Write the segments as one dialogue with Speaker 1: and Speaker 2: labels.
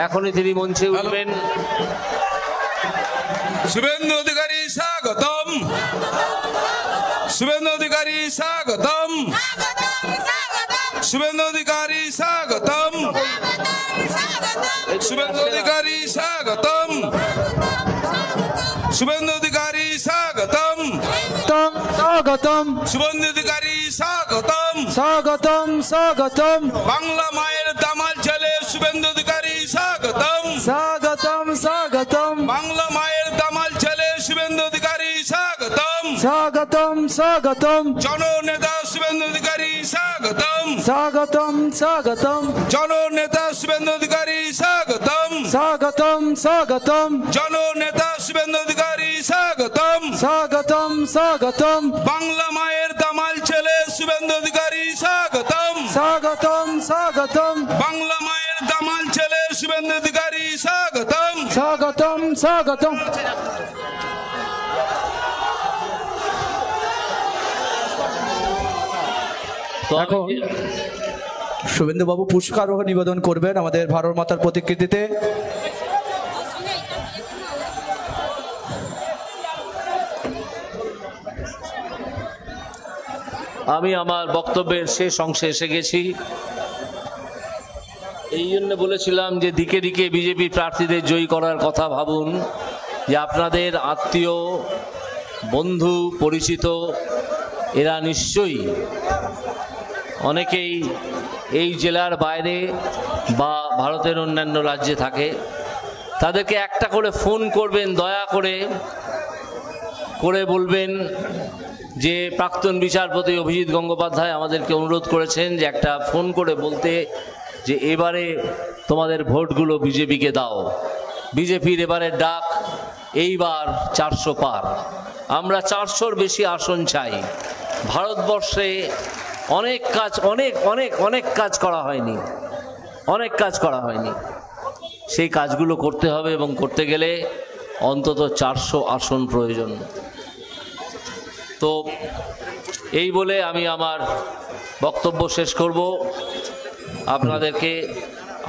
Speaker 1: এখনই তিনি মঞ্চে উঠবেন।
Speaker 2: শুভেন্দু অধিকারী স্বাগতম, শুভেন্দু অধিকারী স্বাগতম, শুভেন্দু অধিকারী স্বাগতম, শুভেন্দু অধিকারী স্বাগতম, শুভেন্দু অধিকারী স্বাগতম,
Speaker 3: স্বাগতম,
Speaker 2: শুভেন্দু অধিকারী স্বাগতম,
Speaker 3: স্বাগতম, স্বাগতম,
Speaker 2: বাংলা মায়ের দামাল ছেলে শুভেন্দু অধিকারী স্বাগতম,
Speaker 3: স্বাগতম, স্বাগতম,
Speaker 2: বাংলা মায়ের দামাল ছেলে শুভেন্দু অধিকারী স্বাগতম,
Speaker 3: স্বাগতম, স্বাগতম,
Speaker 2: জননেতা শুভেন্দু অধিকারী স্বাগতম,
Speaker 3: স্বাগতম, স্বাগতম,
Speaker 2: জননেতা শুভেন্দু অধিকারী স্বাগতম,
Speaker 3: স্বাগতম, স্বাগতম,
Speaker 2: জননেতা শুভেন্দু অধিকারী স্বাগতম,
Speaker 3: স্বাগতম, স্বাগতম,
Speaker 2: বাংলা মায়ের দামাল ছেলে শুভেন্দু অধিকারী স্বাগতম,
Speaker 3: স্বাগতম, স্বাগতম,
Speaker 2: বাংলা মায়ের দামাল ছেলে শুভেন্দু অধিকারী স্বাগতম,
Speaker 3: স্বাগতম, স্বাগতম। এখন শুভেন্দুবাবু পুষ্পারোহ নিবেদন করবেন আমাদের ভারত মাতার প্রতিকৃতিতে।
Speaker 1: আমি আমার বক্তব্যের শেষ অংশে এসে গেছি। এই জন্য বলেছিলাম যে দিকে দিকে বিজেপি প্রার্থীদের জয়ী করার কথা ভাবুন, যে আপনাদের আত্মীয় বন্ধু পরিচিত এরা নিশ্চয়ই অনেকেই এই জেলার বাইরে বা ভারতের অন্যান্য রাজ্যে থাকে। তাদেরকে একটা করে ফোন করবেন, দয়া করে বলবেন যে প্রাক্তন বিচারপতি অভিজিৎ গঙ্গোপাধ্যায় আমাদেরকে অনুরোধ করেছেন যে একটা ফোন করে বলতে যে এবারে তোমাদের ভোটগুলো বিজেপিকে দাও। বিজেপির এবারের ডাক, এইবার 400 পার। আমরা 400-র বেশি আসন চাই। ভারতবর্ষে অনেক কাজ অনেক কাজ করা হয়নি, অনেক কাজ করা হয়নি। সেই কাজগুলো করতে হবে এবং করতে গেলে অন্তত 400 আসন প্রয়োজন। তো এই বলে আমি আমার বক্তব্য শেষ করব। আপনাদেরকে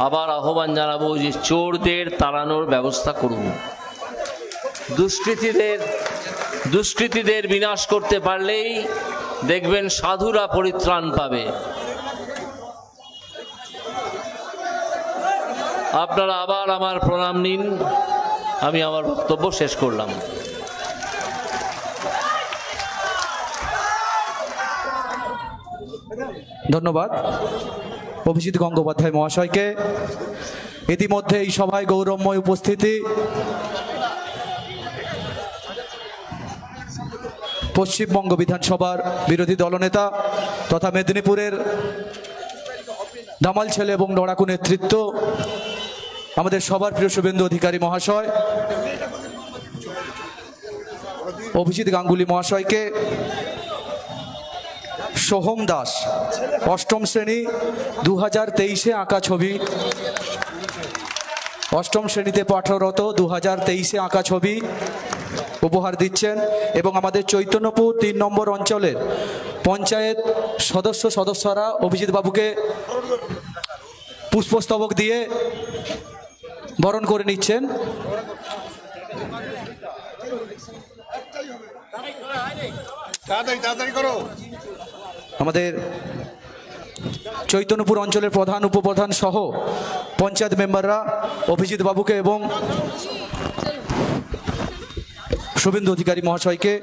Speaker 1: আবার আহ্বান জানাবো যে চোরদের তাড়ানোর ব্যবস্থা করুন। দুষ্কৃতীদের বিনাশ করতে পারলেই দেখবেন সাধুরা পরিত্রাণ পাবে। আপনারা আবার আমার প্রণাম নিন। আমি আমার বক্তব্য শেষ করলাম।
Speaker 3: ধন্যবাদ অভিজিৎ গঙ্গোপাধ্যায় মহাশয়কে। ইতিমধ্যে এই সভায় গৌরবময় উপস্থিতি পশ্চিমবঙ্গ বিধানসভার বিরোধী দলনেতা তথা মেদিনীপুরের দামাল ছেলে এবং লড়াকু নেতৃত্ব আমাদের সবার প্রিয় শুভেন্দু অধিকারী মহাশয়, অভিজিৎ গাঙ্গুলি মহাশয়কে, সোহম দাস অষ্টম শ্রেণী 2023-এ আঁকা ছবি, অষ্টম শ্রেণীতে পাঠরত 2023-এ আঁকা ছবি উপহার দিচ্ছেন এবং আমাদের চৈতন্যপুর 3 নম্বর অঞ্চলের পঞ্চায়েত সদস্যরা অভিজিৎ বাবুকে পুষ্পস্তবক দিয়ে বরণ করে নিচ্ছেন। আমাদের চৈতন্যপুর অঞ্চলের প্রধান উপপ্রধান সহ পঞ্চায়েত মেম্বাররা অভিজিৎ বাবুকে এবং শুভেন্দু অধিকারী মহাশয়কে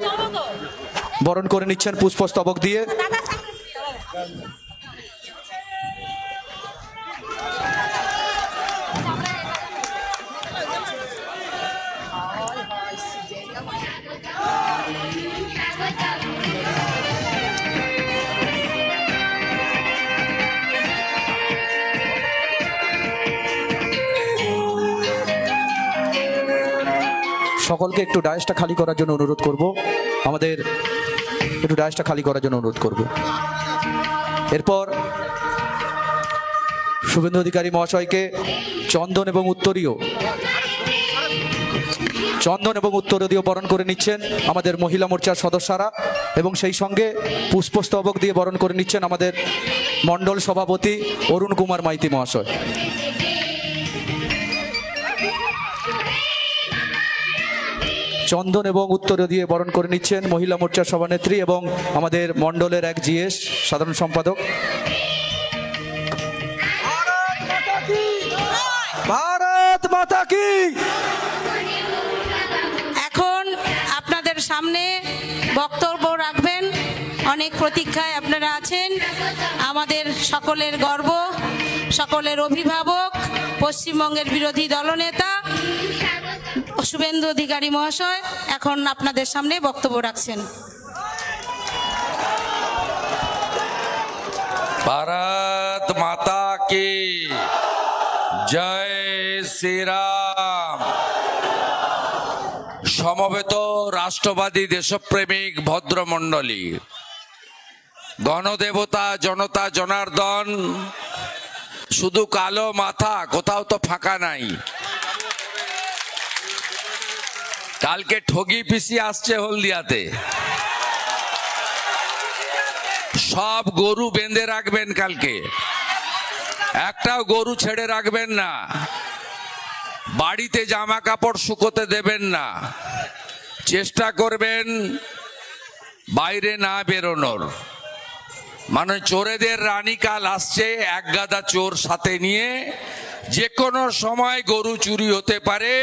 Speaker 3: বরণ করে নিচ্ছেন পুষ্পস্তবক দিয়ে। সকলকে একটু ডায়াসটা খালি করার জন্য অনুরোধ করব, আমাদের একটু ডায়াসটা খালি করার জন্য অনুরোধ করব। এরপর শুভেন্দু অধিকারী মহাশয়কে চন্দন এবং উত্তরীয় বরণ করে নিচ্ছেন আমাদের মহিলা মোর্চার সদস্যরা এবং সেই সঙ্গে পুষ্পস্তবক দিয়ে বরণ করে নিচ্ছেন আমাদের মণ্ডল সভাপতি অরুণ কুমার মাইতি মহাশয়। চন্দন এবং উত্তর দিয়ে বরণ করে নিচ্ছেন মহিলা মোর্চার সভানেত্রী এবং আমাদের মণ্ডলের এক জিএস সাধারণ সম্পাদক। ভারত মাতা কি।
Speaker 4: এখন আপনাদের সামনে বক্তব্য রাখবেন, অনেক প্রতীক্ষায় আপনারা আছেন, আমাদের সকলের গর্ব, সকলের অভিভাবক, পশ্চিমবঙ্গের বিরোধী দলনেতা শুভেন্দু অধিকারী মহাশয় এখন আপনাদের সামনে বক্তব্য রাখছেন।
Speaker 2: ভারত মাতা কি জয় শ্রীরাম। সমবেত রাষ্ট্রবাদী দেশপ্রেমিক ভদ্রমণ্ডলী, গণদেবতা জনতা জনার্দন, শুধু কালো মাথা, কোথাও তো ফাঁকা নাই। কালকে ঠগি পিসি আসছে হলদিয়াতে, সব গরু বেঁধে রাখবেন, কালকে একটাও গরু ছেড়ে রাখবেন না, বাড়িতে জামা কাপড় শুকোতে দেবেন না, চেষ্টা করবেন বাইরে না বেরোনোর। মানে চোরেদের রানী কাল আসছে, এক গাদা চোর সাথে নিয়ে, যে কোনো সময় গরু চুরি হতে পারে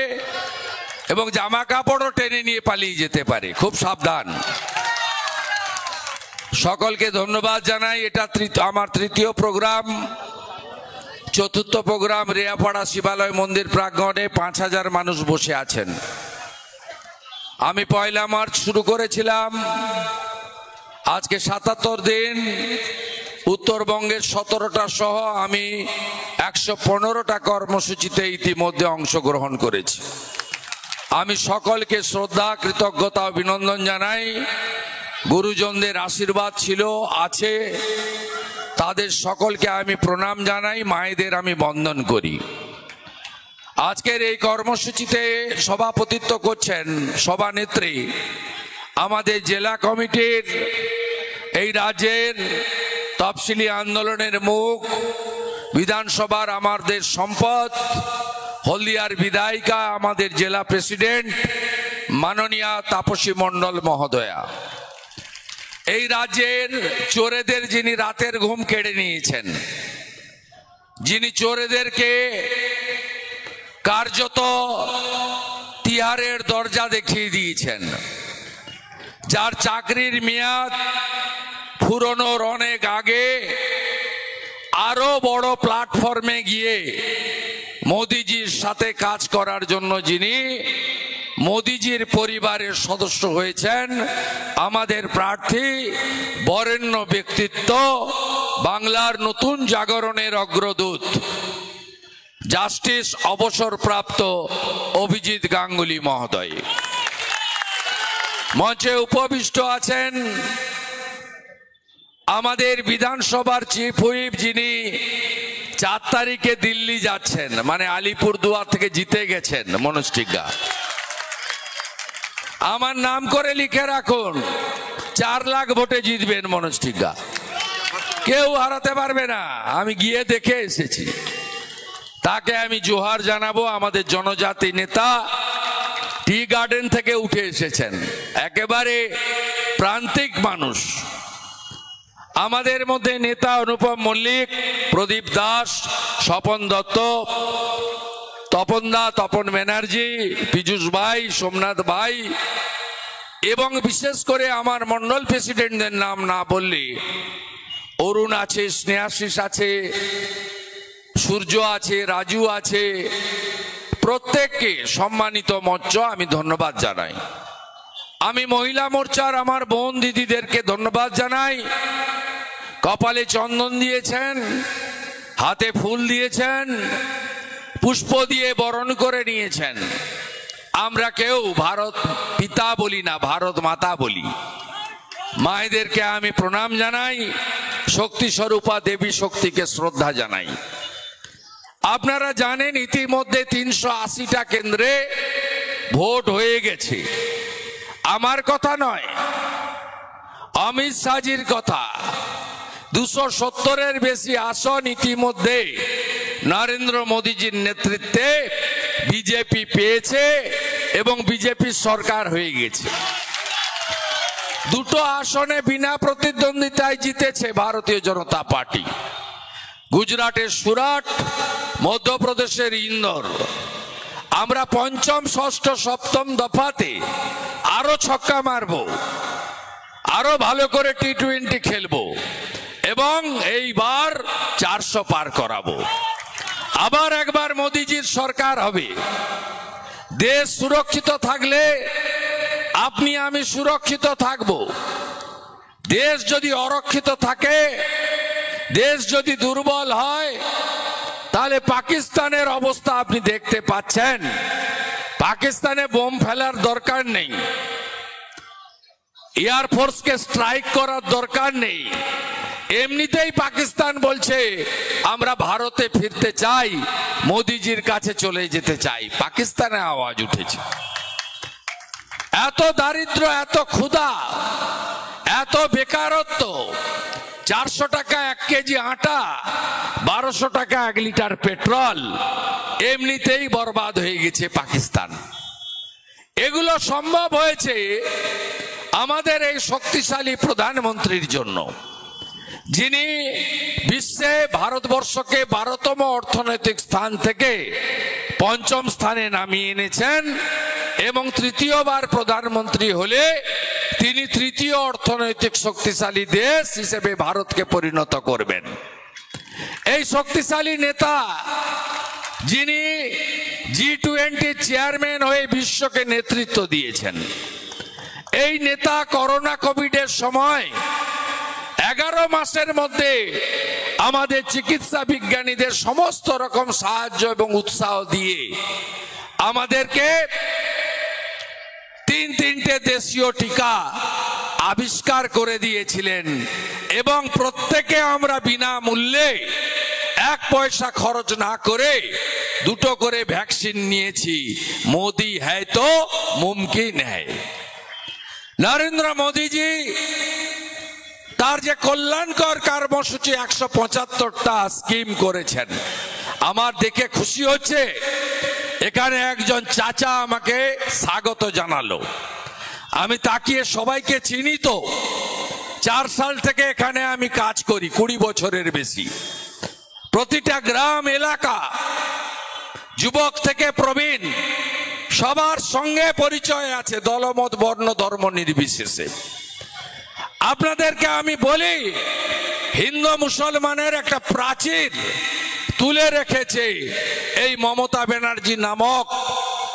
Speaker 2: এবং জামা কাপড়ও টেনে নিয়ে পালিয়ে যেতে পারে, খুব সাবধান। সকলকে ধন্যবাদ জানাই। এটা আমার তৃতীয় প্রোগ্রাম। চতুর্থ প্রোগ্রাম রেয়াপাড়া শিবালয় মন্দির প্রাঙ্গণে 5000 মানুষ বসে আছেন। আমি 1 মার্চ শুরু করেছিলাম, আজকে 77 দিন, উত্তরবঙ্গের 17টা সহ আমি 115টা কর্মসূচিতে ইতিমধ্যে অংশগ্রহণ করেছি। আমি সকলকে শ্রদ্ধা, কৃতজ্ঞতা, অভিনন্দন জানাই। গুরুজনদের আশীর্বাদ ছিল, আছে, তাদের সকলকে আমি প্রণাম জানাই, মায়েদের আমি বন্দন করি। আজকের এই কর্মসূচিতে সভাপতিত্ব করছেন সভানেত্রী, আমাদের জেলা কমিটির, এই রাজ্যের তফসিলি আন্দোলনের মুখ, বিধানসভার আমাদের সম্পদ, হলদিয়ার বিধায়িকা, আমাদের জেলা প্রেসিডেন্ট মাননীয়া তাপসী মণ্ডল মহোদয়া। এই রাজ্যের চোরেদের যিনি রাতের ঘুম কেড়ে নিয়েছেন, যিনি চোরেদেরকে কার্যত তিহারের দরজা দেখিয়ে দিয়েছেন, যার চাকরির মেয়াদ ফুরোনোর অনেক আগে আরো বড় প্ল্যাটফর্মে গিয়ে মোদিজির সাথে কাজ করার জন্য যিনি মোদিজির পরিবারের সদস্য হয়েছেন, আমাদের প্রার্থী, বরেণ্য ব্যক্তিত্ব, বাংলার নতুন জাগরণের অগ্রদূত, জাস্টিস অবসরপ্রাপ্ত অভিজিৎ গাঙ্গুলি মহোদয়। মঞ্চে উপবিষ্ট আছেন আমাদের বিধানসভার চিফ হুইপ, যিনি 4 তারিখে দিল্লি যাচ্ছেন, মানে আলিপুরদুয়ার থেকে জিতে গেছেন, মনোজ টিগ্গা। আমার নাম করে লিখে রাখুন, 4 লাখ ভোটে জিতবেন মনোজ টিগ্গা, কেউ হারাতে পারবে না। আমি গিয়ে দেখে এসেছি, তাকে আমি জোহার জানাবো। আমাদের জনজাতি নেতা, টি গার্ডেন থেকে উঠে এসেছেন, একেবারে প্রান্তিক মানুষ। আমাদের মধ্যে নেতা অনুপম মল্লিক, প্রদীপ দাস, স্বপন দত্ত, তপন দা, তপন ব্যানার্জি, পীযুষ ভাই, সোমনাথ ভাই, এবং বিশেষ করে আমার মন্ডল প্রেসিডেন্টদের নাম না বললে, অরুণ আছে, স্নেহাশিস আছে, সূর্য আছে, রাজু আছে, প্রত্যেককে সম্মানিত মঞ্চ আমি ধন্যবাদ জানাই। আমি মহিলা মোর্চার আমার বোন দিদিদেরকে ধন্যবাদ জানাই। কপালে চন্দন দিয়েছেন, হাতে ফুল দিয়েছেন, পুষ্প দিয়ে বরণ করে নিয়েছেন। আমরা কেউ ভারত পিতা বলি না, ভারত মাতা বলি। মায়েদেরকে আমি প্রণাম জানাই, শক্তি স্বরূপা দেবী শক্তিকে শ্রদ্ধা জানাই। আপনারা জানেন ইতিমধ্যে 380টা কেন্দ্রে ভোট হয়ে গেছে। আমার কথা নয়, অমিত শাহজির কথা। 270-এর বেশি আসন ইতিমধ্যে নরেন্দ্র মোদীজির নেতৃত্বে বিজেপি পেয়েছে এবং বিজেপির সরকার হয়ে গেছে। দুটো আসনে বিনা প্রতিদ্বন্দ্বিতায় জিতেছে ভারতীয় জনতা পার্টি, গুজরাটের সুরাট, মধ্যপ্রদেশের ইন্দোর। আমরা পঞ্চম, ষষ্ঠ, সপ্তম দফাতে আরো ছক্কা মারবো, আরো ভালো করে টি-20 খেলবো এবং এইবার 400 পার করাবো। আবার একবার মোদিজির সরকার হবে। দেশ সুরক্ষিত থাকলে আপনি আমি সুরক্ষিত থাকবো। দেশ যদি অরক্ষিত থাকে, দেশ যদি দুর্বল হয়, তাহলে পাকিস্তানের অবস্থা আপনি দেখতে পাচ্ছেন। পাকিস্তানে বোম ফেলার দরকার নেই, এয়ারফোর্সকে স্ট্রাইক করার দরকার নেই। এমনিতেই পাকিস্তান বলছে আমরা ভারতে ফিরতে চাই, মোদিজির কাছে চলে যেতে চাই। পাকিস্তানে আওয়াজ উঠেছে। এত দারিদ্র, এত ক্ষুধা, এত বেকারত্ব, 400 টাকা 1 কেজি আটা, 1200 টাকা 1 লিটার পেট্রোল, এমনিতেই বরবাদ হয়ে গেছে পাকিস্তান। এগুলো সম্ভব হয়েছে আমাদের এই শক্তিশালী প্রধানমন্ত্রীর জন্য, যিনি বিশ্বে ভারতবর্ষকে 12তম অর্থনৈতিক স্থান থেকে 5ম স্থানে নামিয়ে এনেছেন এবং তৃতীয়বার প্রধানমন্ত্রী হলে তিনি তৃতীয় অর্থনৈতিক শক্তিশালী দেশ হিসেবে ভারতকে পরিণত করবেন। এই শক্তিশালী নেতা, যিনি G20 চেয়ারম্যান হয়ে বিশ্বকে নেতৃত্ব দিয়েছেন, এই নেতা করোনা কোভিডের সময় 11 মাসের মধ্যে আমাদের চিকিৎসা বিজ্ঞানীদের সমস্ত রকম সাহায্য এবং উৎসাহ দিয়ে আমাদেরকে 3টে দেশীয় টিকা আবিষ্কার করে দিয়েছিলেন এবং প্রত্যেকে আমরা বিনামূল্যে 1 পয়সা খরচ না করে 2টো করে ভ্যাকসিন নিয়েছি। মোদি হ্যায় তো মুমকিন হ্যায়। নরেন্দ্র মোদীজি তার যে কল্যাণকর কর্মসূচি 175টা স্কিম করেছেন, আমার দেখে খুশি হচ্ছে। এখানে একজন চাচা আমাকে স্বাগত জানালো, আমি তাকিয়ে সবাইকে চিনি তো। 4 সাল থেকে এখানে আমি কাজ করি, 20 বছরের বেশি। প্রতিটা গ্রাম এলাকা, যুবক থেকে প্রবীণ, সবার সঙ্গে পরিচয় আছে, দলমত বর্ণ ধর্ম নির্বিশেষে। আপনাদেরকে আমি বলি, হিন্দু মুসলমানের একটা প্রাচীর তুলে রেখেছে এই মমতা ব্যানার্জি নামক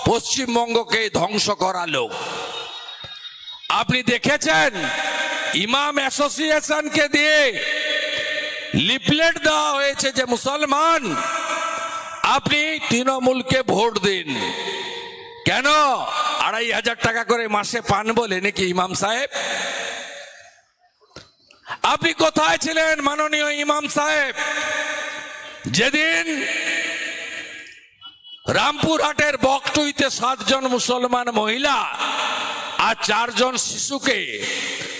Speaker 2: পশ্চিমবঙ্গকে ধ্বংস করা লোক। আপনি দেখেছেন ইমাম অ্যাসোসিয়েশনকে দিয়ে লিফলেট দেওয়া হয়েছে যে মুসলমান আপনি তৃণমূলকে ভোট দিন। কেন? 2500 টাকা করে মাসে পান বলে নাকি ইমাম সাহেব? আপনি কোথায় ছিলেন মাননীয় ইমাম সাহেব যেদিন রামপুরহাটের বকটুইতে 7 জন মুসলমান মহিলা আর 4 জন শিশুকে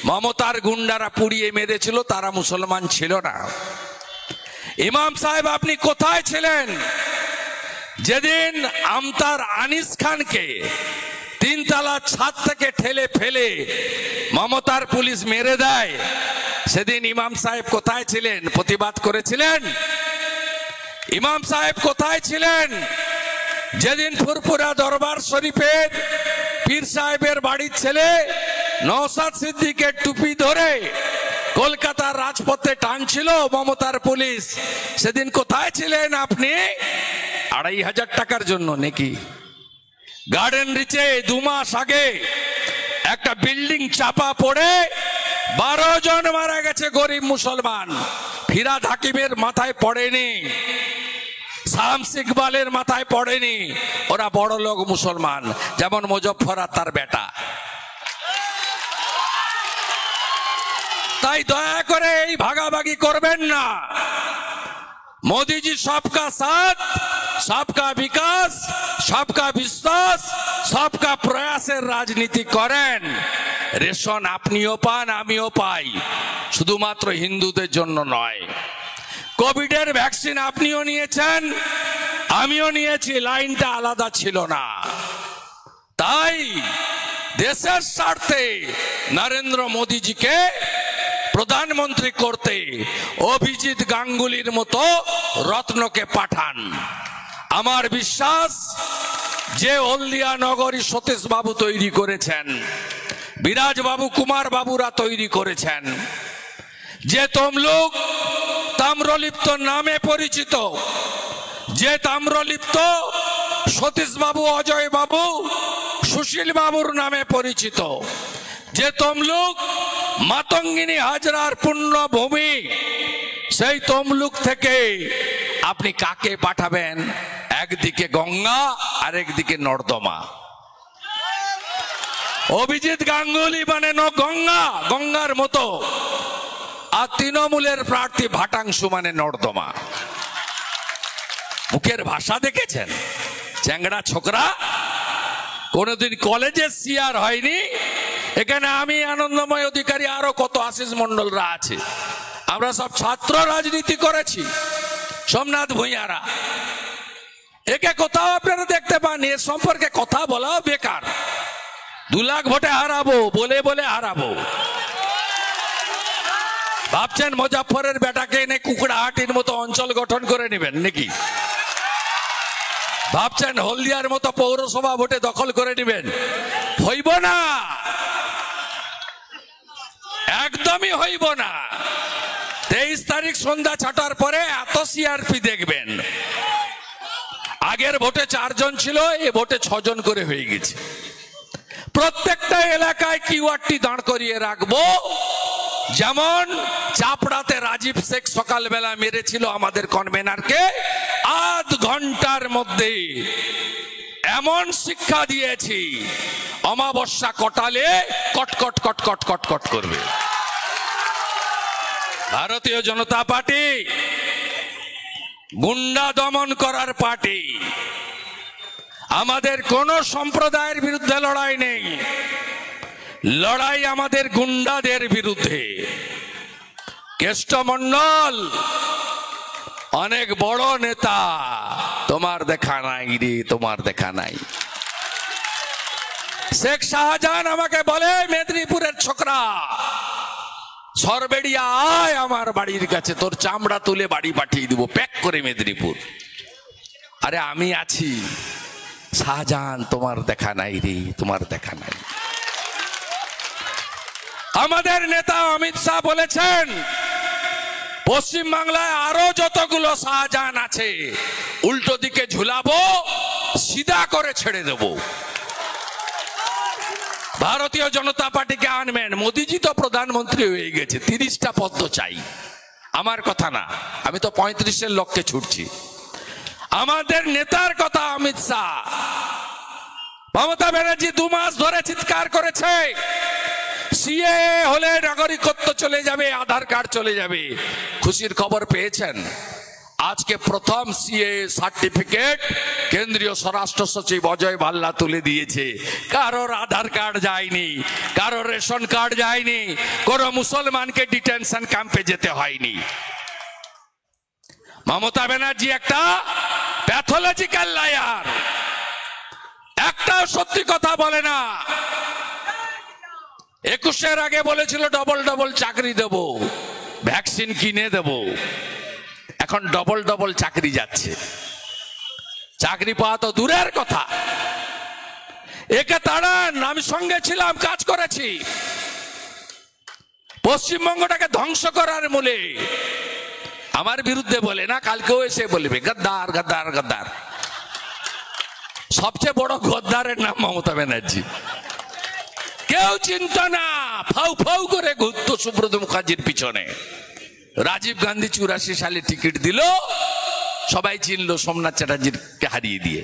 Speaker 2: মমতার গুন্ডারা পুড়িয়ে মেরেছিল? তারা মুসলমান ছিল না। ইমাম সাহেব আপনি কোথায় ছিলেন যেদিন আমতার আনিস খানকে 3 তলা ছাদ থেকে ঠেলে ফেলে মমতার পুলিশ মেরে দেয়? সেদিন ইমাম সাহেব কোথায় ছিলেন? প্রতিবাদ করেছিলেন? ইমাম সাহেব কোথায় ছিলেন যেদিন ফুরফুরা দরবার শরীফের পীর সাহেবের বাড়ির ছেলে নওশাদ সিদ্দিকের টুপি ধরে কলকাতার রাজপথে টানছিল মমতার পুলিশ? সেদিন কোথায় ছিলেন আপনি? 2500 টাকার জন্য নাকি? গার্ডেন রিচে 2 মাস আগে একটা বিল্ডিং চাপা পড়ে 12 জন মারা গেছে গরিব মুসলমান। ফিরাদ হাকিমের মাথায় পড়েনি, শামস ইকবালের মাথায় পড়েনি, ওরা বড় লোক মুসলমান, যেমন মুজফ্ফর আর তার বেটা। তাই দয়া করে এই ভাগাভাগি করবেন না। মোদীজি সবকা সাথ, সবকা বিকাশ, সবকা বিশ্বাস, সবকা প্রয়াসের রাজনীতি করেন। রেশন আপনিও পান, আমিও পাই, শুধুমাত্র হিন্দুদের জন্য নয়। কোভিডের ভ্যাকসিন আপনিও নিয়েছেন, আমিও নিয়েছি, লাইনটা আলাদা ছিল না। তাই দেশের স্বার্থে নরেন্দ্র মোদীজিকে প্রধানমন্ত্রী করতে অভিজিৎ গাঙ্গুলির মতো রত্নকে পাঠান। আমার বিশ্বাস যে হলদিয়া নগরী সতীশ বাবু তৈরি করেছেন, বিরাজ বাবু, কুমার বাবুরা তৈরি করেছেন, যে তমলুক তাম্রলিপ্ত নামে পরিচিত, যে তাম্রলিপ্ত সতীশ বাবু, অজয় বাবু, সুশীল বাবুর নামে পরিচিত, যে তমলুক মাতঙ্গিনী হাজরার পুণ্যভূমি, সেই তমলুক থেকে আপনি কাকে পাঠাবেন? একদিকে গঙ্গা আর একদিকে নর্দমা। অভিজিৎ গাঙ্গুলি মানে গঙ্গা, গঙ্গার মতো, আর তৃণমূলের প্রার্থী ভাটাংশু মানে নর্দমা। মুখের ভাষা দেখেছেন? চ্যাংড়া ছোকরা, কোনদিন কলেজে সিআর হয়নি। এখানে আমি, আনন্দময় অধিকারী, আরো কত আশিস মন্ডলরা আছে, আমরা সব ছাত্র রাজনীতি করেছি। সোমনাথ ভূঁইয়ারা, একে কোথাও আপনারা দেখতে পান? এর সম্পর্কে কথা বলাও বেকার। 2 লাখ ভোটে হারাবো বলে বলে হারাবো। ভাবছেন মুজাফফরের বেটাকে এনে কুকুড়াহাটির মতো অঞ্চল গঠন করে নেবেন নাকি? ভাবছেন হলদিয়ার মতো পৌরসভা ভোটে দখল করে নেবেন? হইব না, একদমই হইব না। 23 তারিখ সন্ধ্যা 6টার পরে এত সিআরপি দেখবেন। আগের ভোটে 4 জন ছিল, এ ভোটে 6 জন করে হয়ে গেছে। প্রত্যেকটা এলাকায় কিওয়ার্ডটি দাঁড় করিয়ে রাখবো। যেমন চাপড়াতে রাজীব শেখ সকালবেলা মেরেছিল আমাদের কনভেনারকে, আধ ঘন্টার মধ্যে এমন শিক্ষা দিয়েছি, অমাবস্যা কটালে কটকট কটকট কটকট করবে। ভারতীয় জনতা পার্টি গুন্ডা দমন করার পার্টি। আমাদের কোন সম্প্রদায়ের বিরুদ্ধে লড়াই নেই, লড়াই আমাদের গুন্ডাদের বিরুদ্ধে। কেষ্টমণ্ডল অনেক বড় নেতা, তোমার দেখা নাই রে, তোমার দেখা নাই। শেখ শাহজাহান আমাকে বলে, মেদিনীপুরের ছোকরা, সরবেড়িয়া আয় আমার বাড়ির কাছে, তোর চামড়া তুলে বাড়ি পাঠিয়ে দিব প্যাক করে মেদিনীপুর। আরে আমি আছি। শাহজাহান, তোমার দেখা নাই রে, তোমার দেখা নাই। আমাদের নেতা অমিত শাহ বলেছেন, পশ্চিম বাংলায় আরো যতগুলো শাহজাহান আছে উল্টো দিকে ঝুলাবো, সিধা করে ছেড়ে দেব। ভারতীয় জনতা পার্টিকে আনবেন। মোদিজি তো প্রধানমন্ত্রী হয়ে গেছে, 30টা পদ চাই। আমার কথা না, আমি তো 35-এর লক্ষ্যে ছুটছি। আমাদের নেতার কথা অমিত শাহ। মমতা ব্যানার্জি 2 মাস ধরে চিৎকার করেছে, সিএএ হলে নাগরিকত্ব চলে যাবে, আধার কার্ড চলে যাবে। খুশির খবর পেয়েছেন? আজকে প্রথম সিএএ সার্টিফিকেট কেন্দ্রীয় স্বরাষ্ট্র সচিব অজয় ভাল্লা তুলে দিয়েছে। কারোর আধার কার্ড যায়নি, কারোর রেশন কার্ড যায়নি, কোন মুসলমানকে ডিটেনশন ক্যাম্পে যেতে হয়নি। মমতা ব্যানার্জি একটা প্যাথোলজিক্যাল লায়ার, একটাও সত্যি কথা বলে না। 21-এর আগে বলেছিল ডবল ডবল চাকরি দেব, ভ্যাকসিন কিনে দেব। এখন ডবল ডবল চাকরি যাচ্ছে। চাকরি পাওয়া তো দূরের কথা। একে তাড়ান, আমি সঙ্গে ছিলাম, কাজ করেছি। পশ্চিমবঙ্গটাকে ধ্বংস করার মূলে আমার বিরুদ্ধে বলে না, কালকেও এসে বলবে গদ্দার গদ্দার গদ্দার। সবচেয়ে বড় গদ্দারের নাম মমতা ব্যানার্জি। কেউ চিন্তা না, ফাউ ফাউ করে ঘুরতো সুব্রত মুখার্জির পিছনে। রাজীব গান্ধী 84 সালে টিকিট দিল, সবাই চিনল সোমনাথ চ্যাটার্জিকে হারিয়ে দিয়ে।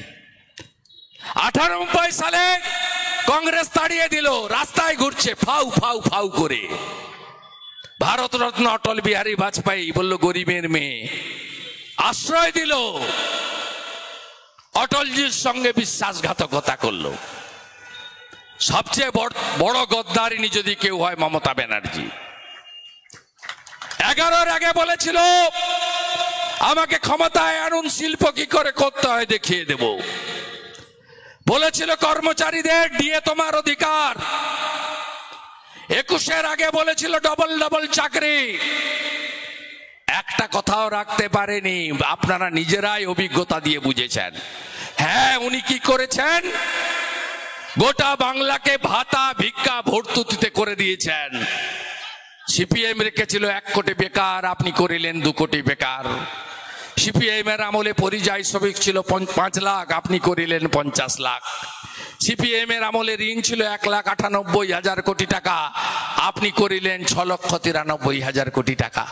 Speaker 2: 98 সালে কংগ্রেস তাড়িয়ে দিল, রাস্তায় ঘুরছে ফাউ ফাউ ফাউ করে। ভারতরত্ন অটল বিহারী বাজপেয়ী বলল গরিবের মেয়ে, আশ্রয় দিল। অটলজির সঙ্গে বিশ্বাসঘাতকতা করলো। সবচেয়ে বড় গদ্দারিনী যদি কেউ হয় মমতা ব্যানার্জি। 11-এর আগে বলেছিল আমাকে ক্ষমতায় আনুন, শিল্প কি করে করতে হয় দেখিয়ে দেব। বলেছিল কর্মচারীদের ডিএ তোমার অধিকার, 21-এর আগে বলেছিল ডবল ডবল চাকরি, একটা কথাও রাখতে পারেনি। আপনারা নিজেরাই অভিজ্ঞতা দিয়ে বুঝেছেন। হ্যাঁ, উনি কি করেছেন? গোটা বাংলাকে ভাতা ভিক্ষা ভর্তুকিতে করে দিয়েছেন। সিপিএম রেখেছিল 1 কোটি বেকার, আপনি করিলেন 2 কোটি বেকার। সিপিএম এর আমলে পরিযায়ী শ্রমিক ছিল 5 লাখ, আপনি করিলেন 50 লাখ। সিপিএম এর আমলে ঋণ ছিল 1,98,000 কোটি টাকা, আপনি করিলেন 6,93,000 কোটি টাকা।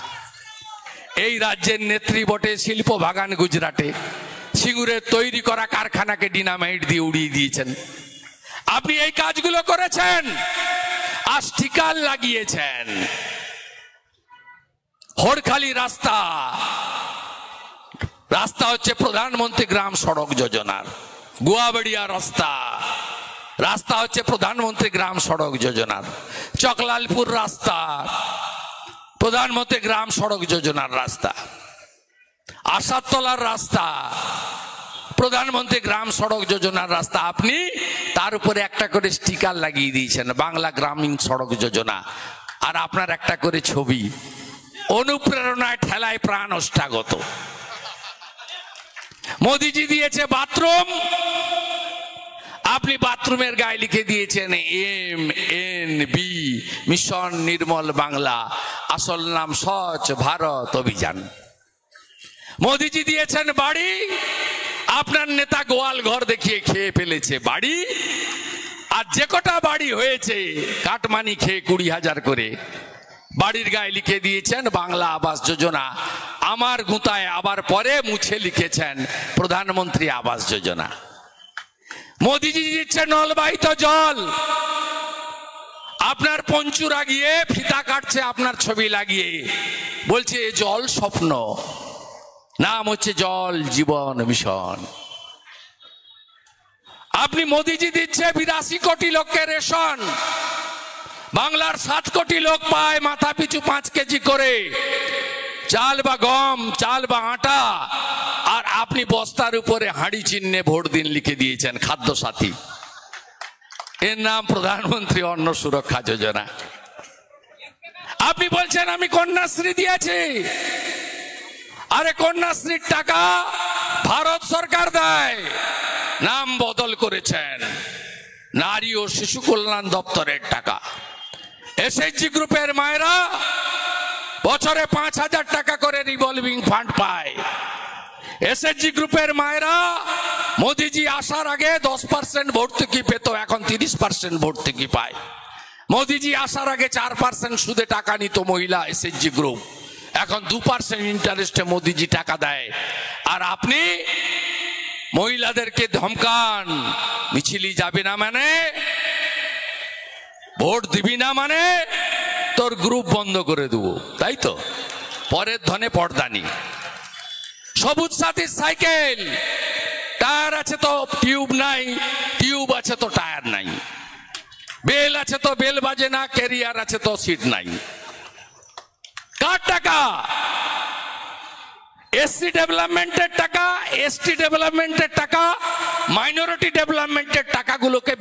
Speaker 2: এই রাজ্যের নেত্রী বটে শিল্প বাগান গুজরাটে, সিঙ্গুরের তৈরি করা কারখানাকে ডিনামাইট দিয়ে উড়িয়ে দিয়েছেন। আপনি এই কাজগুলো করেছেন, আস্টিকাল লাগিয়েছেন। হরখালি রাস্তা, রাস্তা হচ্ছে প্রধানমন্ত্রী গ্রাম সড়ক যোজনার। গুয়াবাড়িয়া রাস্তা, রাস্তা হচ্ছে প্রধানমন্ত্রী গ্রাম সড়ক যোজনার। চকলালপুর রাস্তা প্রধানমন্ত্রী গ্রাম সড়ক যোজনার রাস্তা। আশাতলার রাস্তা প্রধানমন্ত্রী গ্রাম সড়ক যোজনার রাস্তা। আপনি তার উপরে একটা করে স্টিকার লাগিয়ে দিয়েছেন, বাংলা গ্রামীণ সড়ক যোজনা, আর আপনার একটা করে ছবি। অনুপ্রেরণায় ঠেলায় প্রাণ অষ্টাগত। মোদিজি দিয়েছে বাথরুম, আপনি বাথরুমের গায়ে লিখে দিয়েছেন MNB, মিশন নির্মল বাংলা, আসল নাম স্বচ্ছ ভারত অভিযান। মোদিজি দিয়েছেন বাড়ি, আপনার নেতা গোয়াল ঘর দেখিয়ে খেয়ে ফেলেছে বাড়ি। আর যে কটা বাড়ি হয়েছে কাটমানি খেয়ে 20,000 করে, বাড়ির গায়ে লিখে দিয়েছেন বাংলা আবাস যোজনা। আমার গুঁতায় আবার পরে মুছে লিখেছেন প্রধানমন্ত্রী আবাস যোজনা। মোদিজি দিচ্ছে নলবাহিত জল, আপনার পঞ্চুরা গিয়ে ফিতা কাটছে আপনার ছবি লাগিয়ে, বলছে জল স্বপ্ন, নাম হচ্ছে জল জীবন মিশন। আপনি মোদিজি দিচ্ছে 82 কোটি লোককে রেশন, বাংলার 7 কোটি লোক পায় মাথা পিছু 5 কেজি করে চাল বা গম, চাল বা আটা, আর আপনি বস্তার উপরে হাঁড়ি চিহ্নে ভোট দিন লিখে দিয়েছেন খাদ্য সাথী। এর নাম প্রধানমন্ত্রী অন্ন সুরক্ষা যোজনা। আপনি বলছেন আমি কন্যাশ্রী দিয়েছি, আরে কন্যাশ্রীর টাকা ভারত সরকার দেয়, নাম বদল করেছেন নারী ও শিশু কল্যাণ দপ্তরের টাকা। এসএইচজি গ্রুপের মায়েরা বছরে 5,000 টাকা করে রিভলভিং ফান্ড পায়। এসএইচজি গ্রুপের মায়েরা মোদিজি আসার আগে 10% ভর্তুকি পেত, এখন 30% ভর্তুকি পায়। মোদিজি আসার আগে 4% সুদে টাকা নিত মহিলা এসএইচজি গ্রুপ, এখন 2% ইন্টারেস্টে মোদিজি টাকা দেয়। আর আপনি মহিলাদেরকে ধমকান, মিছিলি যাবে না মানে, ভোট দিবি না মানে তোর গ্রুপ বন্ধ করে দেবো, তাই তো? পরের ধনে পর্দানি। সবুজ সাথীর সাইকেল, টায়ার আছে তো টিউব নাই, টিউব আছে তো টায়ার নাই, বেল আছে তো বেল বাজে না, ক্যারিয়ার আছে তো সিট নাই। কার টাকা? এসসি ডেভেলপমেন্টের টাকা, এসটি ডেভেলপমেন্টের টাকা, মাইনরিটি ডেভেলপমেন্টের টাকাগুলোকে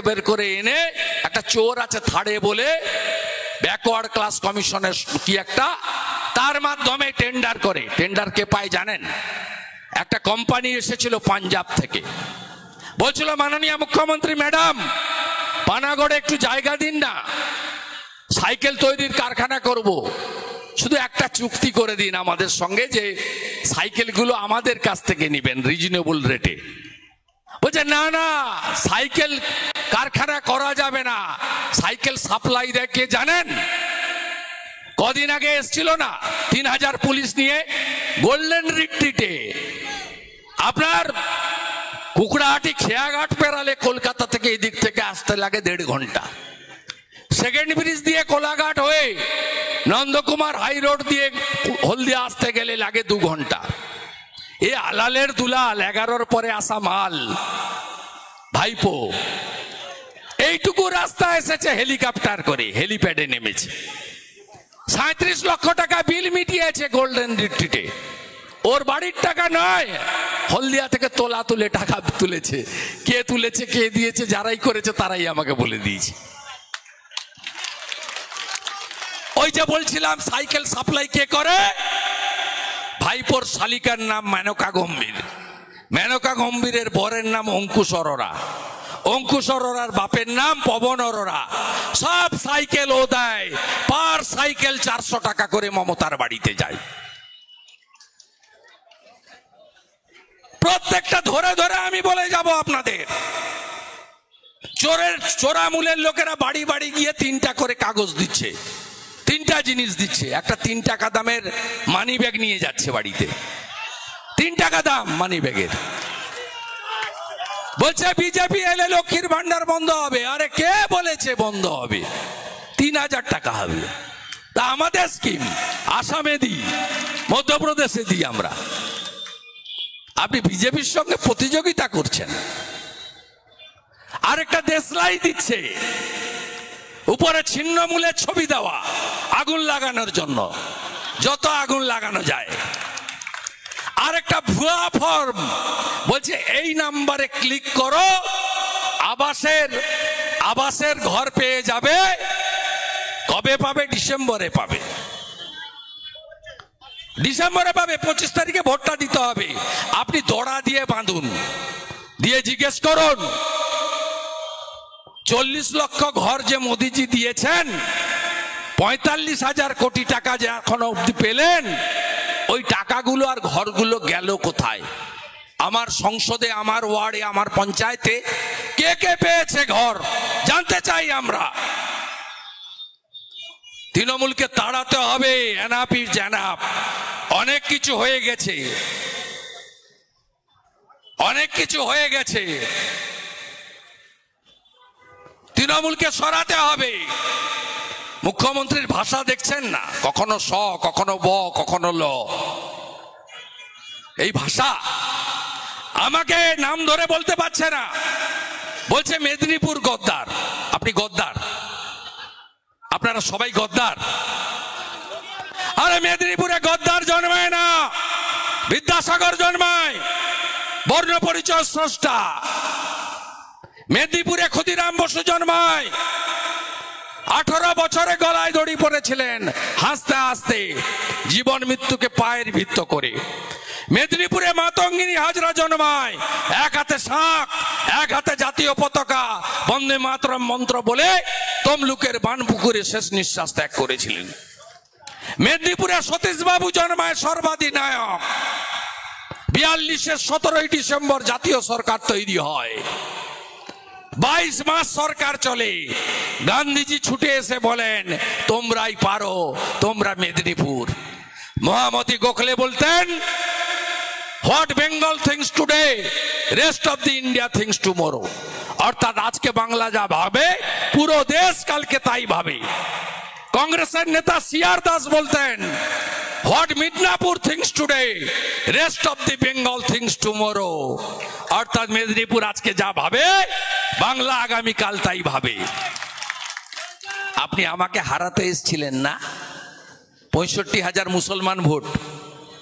Speaker 2: বের করে এনে একটা চোর আছে থাড়ে বলে ব্যাকওয়ার্ড ক্লাস কমিশনের কি একটা, তার মাধ্যমে টেন্ডার করে। টেন্ডার কে পায় জানেন? একটা কোম্পানি এসেছিল পাঞ্জাব থেকে, বলছিল মাননীয় মুখ্যমন্ত্রী ম্যাডাম পানাগড়ে একটু জায়গা দিন না, সাইকেল তৈরির কারখানা করব, শুধু একটা চুক্তি করে দিন আমাদের সঙ্গে যে সাইকেলগুলো আমাদের কাছ থেকে নেবেন রিজনেবল রেটে। বলছে না না, সাইকেল কারখানা করা যাবে না, সাইকেল সাপ্লাই দেয় কে জানেন? কদিন আগে এসছিল না 3,000 পুলিশ নিয়ে গোল্ডেন রিট্রিটে, আপনার কুকড়াহাটি খেয়াঘাট পেরালে কলকাতা থেকে এদিক থেকে আসতে লাগে 1.5 ঘন্টা, সেকেন্ড ব্রিজ দিয়ে কোলাঘাট হয়ে নন্দকুমার হাই রোড দিয়ে হলদিয়া আসতে গেলে লাগে 2 ঘন্টা। এ আলালের দুলাল 11-র পরে আসা মাল ভাইপো এইটুকু রাস্তা এসেছে হেলিকপ্টার করে, হেলিপ্যাডে নেমেছে, 37 লক্ষ টাকা বিল মিটিয়েছে গোল্ডেন রিট্রিটে। ওর বাড়ির টাকা নয়, হলদিয়া থেকে তোলা তুলে টাকা তুলেছে। কে তুলেছে, কে দিয়েছে, যারাই করেছে তারাই আমাকে বলে দিয়েছে। ওই যে বলছিলাম সাইকেল সাপ্লাই কে করে, ভাইপোর শালিকার নাম মেনকা গম্ভীর, মেনকা গম্ভীরের বরের নাম অঙ্কুশ অরোরা, অঙ্কুশ অরোরার বাপের নাম পবন অরোরা। সব সাইকেল ও দেয়, পার সাইকেল 400 টাকা করে মমতার বাড়িতে যায়। প্রত্যেকটা ধরে ধরে আমি বলে যাব আপনাদের, চোরামূলের লোকেরা বাড়ি বাড়ি গিয়ে 3টা করে কাগজ দিচ্ছে, 3টা জিনিস দিচ্ছে। একটা 3 টাকা দামের মানি ব্যাগ নিয়ে যাচ্ছে বাড়িতে, 3 টাকা দাম মানি ব্যাগের। বলছে বিজেপি এলে লক্ষ্মীর ভান্ডার বন্ধ হবে। আরে কে বলেছে বন্ধ হবে? 3000 টাকা হবে। তা আমাদের স্কিম আসামে দিই, মধ্যপ্রদেশে দিই আমরা। আপনি বিজেপির সঙ্গে প্রতিযোগিতা করছেন। আরেকটা দেশলাই দিচ্ছে, উপরে ছিন্নমূলের ছবি দেওয়া, আগুন লাগানোর জন্য, যত আগুন লাগানো যায়। আরেকটা ভুয়া ফর্ম, বলছে এই নাম্বারে ক্লিক করো, আবাসের ঘর পেয়ে যাবে। কবে পাবে? ডিসেম্বরে পাবে, ডিসেম্বরে পাবে। 25 তারিখে ভোটটা দিতে হবে। আপনি দড়া দিয়ে বাঁধুন, দিয়ে জিজ্ঞেস করুন 40 লক্ষ ঘর যে মোদিজি দিয়েছেন, 45,000 কোটি টাকা যে এখনো অব্দি পেলেন, ওই টাকাগুলো আর ঘরগুলো গেল কোথায়? আমার সংসদে, আমার ওয়ার্ডে, আমার পঞ্চায়েতে কে কে পেয়েছে ঘর জানতে চাই আমরা। তৃণমূলকে তাড়াতে হবে, এনাফ ইজ এনাফ। অনেক কিছু হয়ে গেছে, অনেক কিছু হয়ে গেছে। তৃণমূলকে সরাতে হবে। মুখ্যমন্ত্রীর ভাষা দেখছেন না, কখনো স, কখনো ব, কখনো ল। এই ভাষা আমাকে নাম ধরে বলতে পারছে না। বলছে মেদিনীপুর গদ্দার। আপনি গদ্দার? আপনারা সবাই গদ্দার? আরে মেদিনীপুরে গদ্দার জন্মায় না, বিদ্যাসাগর জন্মায়, বর্ণ পরিচয় স্রষ্টা। মেদিনীপুরে ক্ষুদিরাম বসু জন্মায়, 18 বছরে গলায় দড়ি পড়েছিলেন, হাসতে হাসতে জীবন মৃত্যুকে পায়ের ভিত্ত করে। মেদিনীপুরে মাতঙ্গিনী হাজরা জন্মায়, এক হাতে শাঁখ, এক হাতে জাতীয় পতাকা, বন্দে মাতরম মন্ত্র বলে তমলুকের বানপুকুরে শেষ নিঃশ্বাস ত্যাগ করেছিলেন। মেদিনীপুরে সতীশ বাবু জন্মায়, সর্বাধিনায়ক। 42-এর 17ই ডিসেম্বর জাতীয় সরকার তৈরি হয়, 22 মাস সরকার চলে। গান্ধীজি ছুটে এসে বলেন তোমরাই পারো, তোমরা মেদিনীপুর। মহামতি গোখলে বলতেন what Bengal things today, rest of the India things tomorrow. অর্থাৎ আজকে বাংলা যা ভাবে, পুরো দেশ কালকে তাই ভাবে। কংগ্রেসের নেতা সিআর দাস বলতেন what Midnapore things today, rest of the Bengal things tomorrow. অর্থাৎ মেদিনীপুর আজকে যা ভাবে, বাংলা আগামীকাল তাই ভাবে। আপনি আমাকে হারাতে এসেছিলেন না? 65,000 মুসলমান ভোট,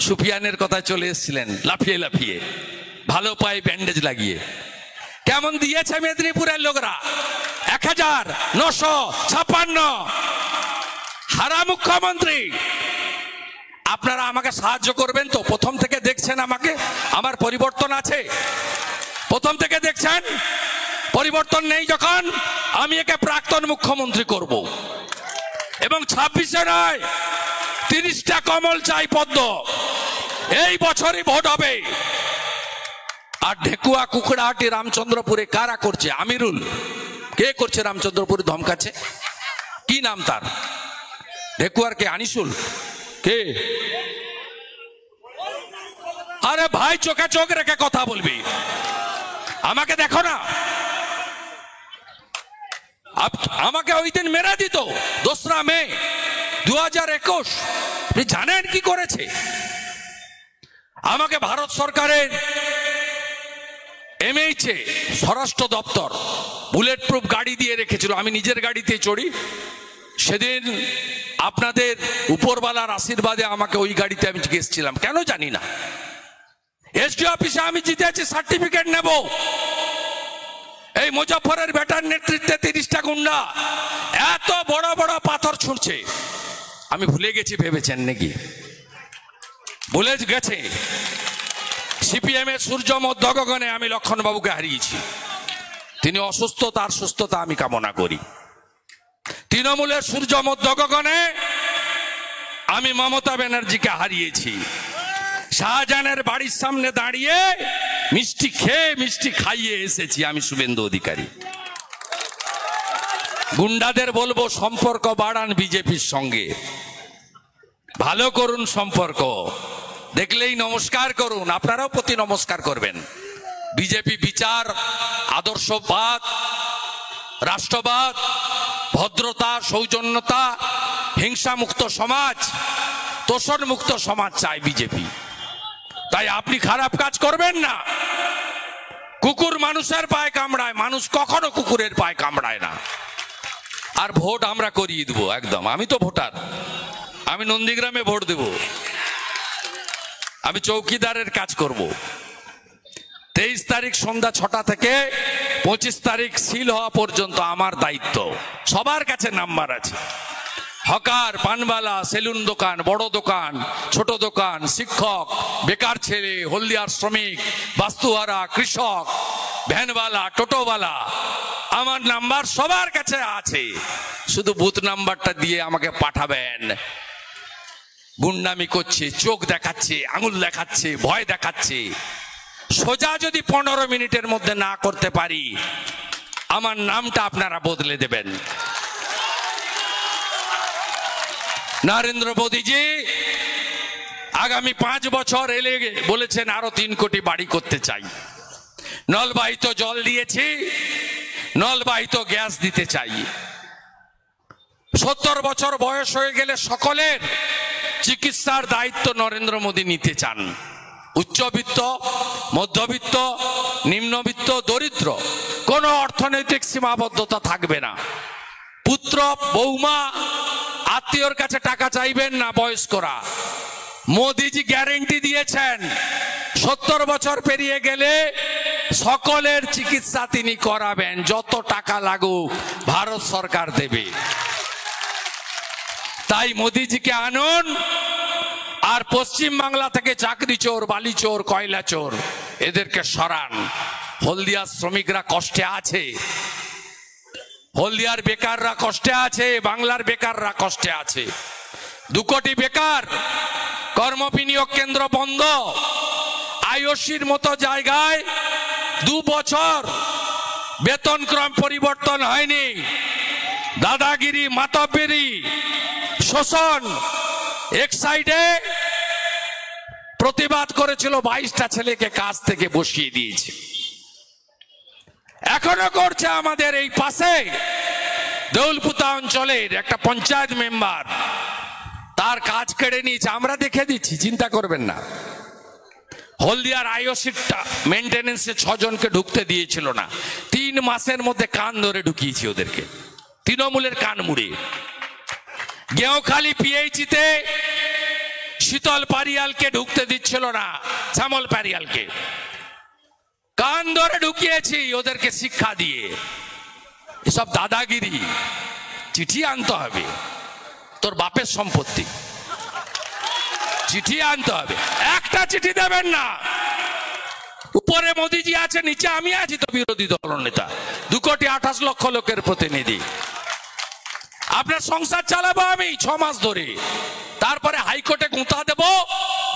Speaker 2: সুফিয়ানের কথা চলে এসেছিলেন লাফিয়ে লাফিয়ে, ভালো পায়ে ব্যান্ডেজ লাগিয়ে। কেমন দিয়েছে মেদিনীপুরের লোকরা? 1956। হারা মুখ্যমন্ত্রী। আপনারা আমাকে সাহায্য করবেন তো? প্রথম থেকে দেখছেন আমাকে, আমার পরিবর্তন আছে? প্রথম থেকে দেখছেন? পরিবর্তন নেই যখন, আমি একে প্রাক্তন মুখ্যমন্ত্রী করব। এবং 26-এ নয়, 30টা কমল চাই পদ্ম। এই বছরই ভোট হবে। আর ঢেকুয়া কুকড়াহাটি রামচন্দ্রপুরে কারা করছে? আমিরুল কে করছে? রামচন্দ্রপুরে ধমকাচ্ছে, কি নাম তার? ঢেকুয়ার কে? আনিসুল কে? আরে ভাই, চোখে চোখ রেখে কথা বলবি। আমাকে দেখো না, আমাকে ওই দিন মেরে দিত 2রা মে 2021। আপনি জানেন কি করেছে? আমাকে ভারত সরকারের MH স্বরাষ্ট্র দপ্তর বুলেট প্রুফ গাড়ি দিয়ে রেখেছিল। আমি নিজের গাড়িতে চড়ি। সেদিন আপনাদের উপরওয়ালার আশীর্বাদে আমাকে ওই গাড়িতে আমি গেছিলাম, কেন জানি না। এসডি অফিসে আমি জিতেছি, সার্টিফিকেট নেব। এই মুজফ্ফরের বেটার নেতৃত্বে 30টা গুন্ডা এত বড় বড় পাথর ছুঁড়ছে। আমি ভুলে গেছি ভেবেছেন নাকি? ভুলে গেছে। সিপিএম এর সূর্য মধ্যগগনে আমি লক্ষণবাবুকে হারিয়েছি। তিনি অসুস্থ, তার সুস্থতা আমি কামনা করি। তৃণমূলের সূর্য মধ্যগগনে আমি মমতা ব্যানার্জিকে হারিয়েছি। শাহজাহানের বাড়ির সামনে দাঁড়িয়ে মিষ্টি খেয়ে মিষ্টি খাইয়ে এসেছি আমি শুভেন্দু অধিকারী। গুন্ডাদের বলবো সম্পর্ক বাড়ান বিজেপির সঙ্গে, ভালো করুন সম্পর্ক, দেখলেই নমস্কার করুন। আপনারাও প্রতি নমস্কার করবেন। বিজেপি বিচার, আদর্শবাদ, রাষ্ট্রবাদ, ভদ্রতা, সৌজন্যতা, হিংসামুক্ত সমাজ, তোষণ মুক্ত সমাজ চায় বিজেপি। তাই আপনি খারাপ কাজ করবেন না। কুকুর মানুষের পায়ে কামড়ায়, মানুষ কখনো কুকুরের পায়ে কামড়ায় না। আর ভোট আমরা করিয়ে দেবো একদম। আমি তো ভোটার, আমি নন্দীগ্রামে ভোট দেব, আমি চৌকিদারের কাজ করব। 23 তারিখ সন্ধ্যা 6টা থেকে 25 তারিখ সিল হওয়া পর্যন্ত আমার দায়িত্ব। সবার কাছে নাম্বার আছে। হকার, পানবালা, সেলুন দোকান, বড় দোকান, ছোট দোকান, শিক্ষক, বেকার ছেলে, হলদিয়ার শ্রমিক, বাস্তুহারা, কৃষক, ভ্যানওয়ালা, টোটোওয়ালা, আমার নাম্বার সবার কাছে আছে। শুধু বুথ নাম্বারটা দিয়ে আমাকে পাঠাবেন। গুন্ডামি করছে, চোখ দেখাচ্ছে, আঙুল দেখাচ্ছে, ভয় দেখাচ্ছে, সোজা যদি 15 মিনিটের মধ্যে না করতে পারি, আমার নামটা আপনারা বদলে দেবেন। নরেন্দ্র মোদীজি আগামী 5 বছর এলে বলেছেন আরো 3 কোটি বাড়ি করতে চাই। নলবাহিত জল দিয়েছি, নলবাহিত গ্যাস দিতে চাই। 70 বছর বয়স হয়ে গেলে সকলের চিকিৎসার দায়িত্ব নরেন্দ্র মোদী নিতে চান। উচ্চবিত্ত, মধ্যবিত্ত, নিম্নবিত্ত, দরিদ্র, কোনো অর্থনৈতিক সীমাবদ্ধতা থাকবে না। পুত্র, বৌমা, আত্মীয়র কাছে টাকা চাইবেন না বয়স্করা। মোদীজি গ্যারেন্টি দিয়েছেন 70 বছর পেরিয়ে গেলে সকলের চিকিৎসা তিনি করাবেন, যত টাকা লাগুক ভারত সরকার দেবে। তাই মোদীজিকে আনুন। আর পশ্চিম বাংলা থেকে চাকরি চোর, বালি চোর, কয়লা চোর এদেরকে সরান। হলদিয়ার শ্রমিকরা কষ্টে আছে, হলদিয়ার বেকাররা কষ্টে আছে, বাংলার বেকাররা কষ্টে আছে। 2 কোটি বেকার, কর্ম বিনিয়োগ কেন্দ্র বন্ধ, আইওসির মতো জায়গায় 2 বছর বেতনক্রম পরিবর্তন হয়নি। দাদাগিরি, মাতব্বরি, শোষণ। এক সাইডে প্রতিবাদ করেছিল, 22টা ছেলেকে কাজ থেকে বসিয়ে দিয়েছে। এখনো করছে। আমাদের এই পাশে দেউলপুতা অঞ্চলের একটা পঞ্চায়েত মেম্বার, তার কাজ কেড়ে নিয়েছে। আমরা দেখে দিচ্ছি, চিন্তা করবেন না। হলদিয়ার আইওসিটা মেনটেনেন্সে 6 জনকে ঢুকতে দিয়েছিল না, 3 মাসের মধ্যে কান ধরে ঢুকিয়েছি ওদেরকে, তৃণমূলের কান মুড়ে। গেঁওখালি পিএইচিতে শীতল পারিয়ালকে ঢুকতে দিচ্ছিল না, শ্যামল পারিয়ালকে কান ধরে ঢুকিয়েছি ওদেরকে শিক্ষা দিয়ে। এসব দাদাগিরি। চিঠি আনতে হবে, তোর বাপের সম্পত্তি, চিঠি আনতে হবে। একটা চিঠি দেবেন না। উপরে মোদিজি আছে, নিচে আমি আছি তো বিরোধী দলনেতা, 2 কোটি 28 লক্ষ লোকের প্রতিনিধি। আপনার সংসার চালাবো আমি 6 মাস ধরে, তারপরে হাইকোর্টে গুঁতা দেব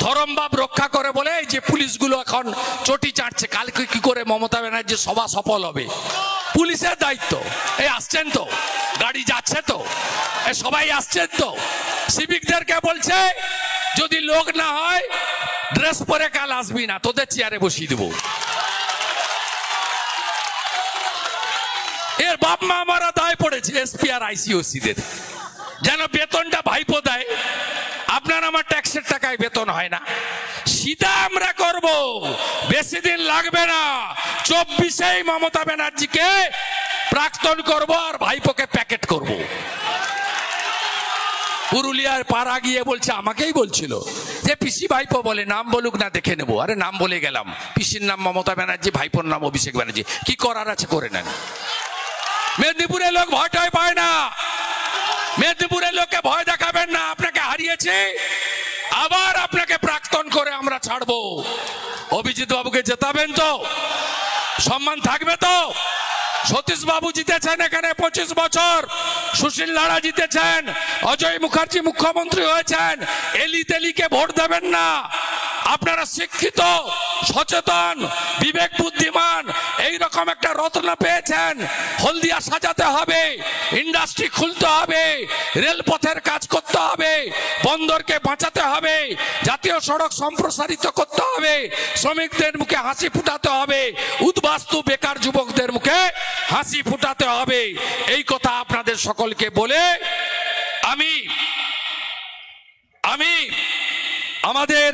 Speaker 2: ধরমবাব রক্ষা করে বলে। এই যে পুলিশগুলো এখন চটি চাটছে, কালকে কি করে মমতা ব্যানার্জির সভা সফল হবে, পুলিশের দায়িত্ব। এই আসছেন তো, গাড়ি যাচ্ছে তো, সবাই আসছেন তো। সিভিকদেরকে বলছে যদি লোক না হয় ড্রেস পরে কাল আসবি না, তোদের চেয়ারে বসিয়ে দেবো। এর বাপ মা আমারা দায় পড়েছে এসপি আর আইসিওসিদের, যেন বেতনটা ভাইপো দেয়। আপনার আমার ট্যাক্সের টাকায় বেতন হয় না। সিধা আমরা করব, বেশি দিন লাগবে না। 24-এই মমতা ব্যানার্জিকে প্রাক্তন করব আর ভাইপোকে প্যাকেট করব। পুরুলিয়ার পাড়া গিয়ে বলছে, আমাকেই বলছিল যে পিসি ভাইপো বলে, নাম বলুক না দেখে নেবো। আরে নাম বলে গেলাম, পিসির নাম মমতা ব্যানার্জি, ভাইপোর নাম অভিষেক ব্যানার্জি, কি করার আছে করে নেন। মেদিনীপুরের লোক ভয়টাই পায় না, মেদিনীপুরের লোককে ভয় দেখাবেন না। আপনাকে হারিয়েছে, আবার আপনাকে প্রাক্তন করে আমরা ছাড়বো। অভিজিৎ বাবুকে জেতাবেন তো? সম্মান থাকবে তো? সতীশ বাবু জিতেছেন এখানে 25 বছর, সুশীল লাড়া জিতেছেন, অজয় মুখার্জি মুখ্যমন্ত্রী হয়েছেন। এলি তেলিকে ভোট দেবেন না। আপনারা শিক্ষিত, সচেতন, বিবেক বুদ্ধিমান, এইরকম একটা রত্ন পেয়েছেন। হলদিয়া সাজাতে হবে, ইন্ডাস্ট্রি খুলতে হবে, রেলপথের কাজ করতে হবে, বন্দরকে বাঁচাতে হবে, জাতীয় সড়ক সম্প্রসারিত করতে হবে, শ্রমিকদের মুখে হাসি ফুটাতে হবে, উদ্বাস্তু বেকার যুবকদের মুখে হাসি ফুটাতে হবে। এই কথা আপনাদের সকলকে বলে আমি আমাদের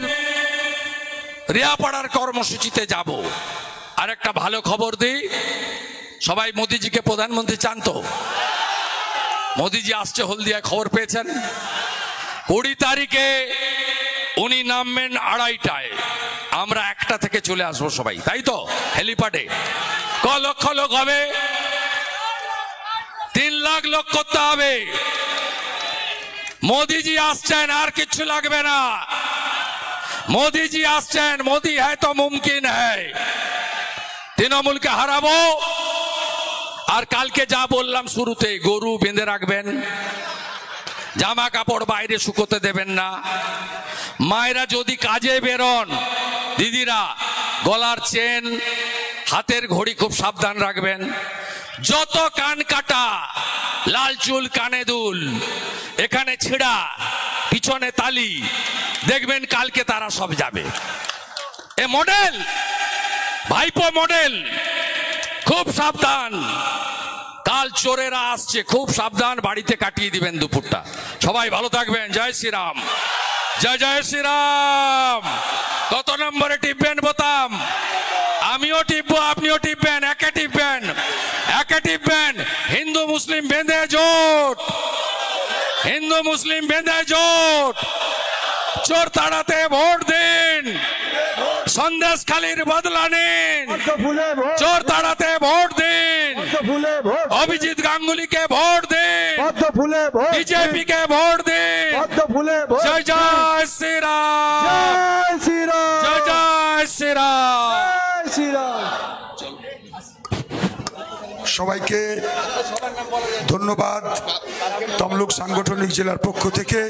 Speaker 2: রিয়াপাড়ার কর্মসূচিতে যাব। আর একটা ভালো খবর দিই, সবাই মোদিজিকে প্রধানমন্ত্রী চান তো? মোদিজি আসছে হলদিয়ায়, খবর পেয়েছেন? 20 তারিখে উনি নামবেন 2:30টায়, আমরা 1টা থেকে চলে আসবো সবাই, তাই তো? হেলিপ্যাডে লক্ষ লোক হবে, 3 লাখ লোক করতে হবে। মোদিজি আসছেন, আর কিচ্ছু লাগবে না। মোদিজি আসছেন, মোদি হ্যায় তো মুমকিন হ্যায়। তৃণমূলকে হারাবো। আর কালকে যা বললাম শুরুতে, গরু বেঁধে রাখবেন, জামা কাপড় বাইরে শুকোতে দেবেন না। মায়েরা যদি কাজে বেরোন, দিদিরা গলার চেন, হাতের ঘড়ি খুব সাবধান রাখবেন। যত কান কাটা, লাল চুল, কানে দুল, এখানে ছিড়া, পিছনে তালি, দেখবেন কালকে তারা সব যাবে। এ মডেল, ভাইপো মডেল, খুব সাবধান। কাল চোরেরা আসছে, খুব সাবধান, বাড়িতে কাটিয়ে দিবেন দুপুরটা। সবাই ভালো থাকবেন। জয় শ্রীরাম, জয় জয় শ্রীরাম। কত নম্বরে টিপবেন বোতাম? আমিও টিপবো, আপনিও টিপবেন, একে টিপবেন, একে টিপবেন। হিন্দু মুসলিম বেঁধে জোট, হিন্দু মুসলিম বেঁধে জোট। চোর তাড়াতে ভোট দিন, সন্দেশখালীর বদলা নিন। চোর তাড়াতে ভোট দিন, অভিজিৎ গাঙ্গুলিকে ভোট দিন, বিজেপি কে ভোট দিন। জয় জয় শ্রীরাম, জয় জয় শ্রীরাম।
Speaker 5: সবাইকে ধন্যবাদ তমলুক সাংগঠনিক জেলার পক্ষ থেকে।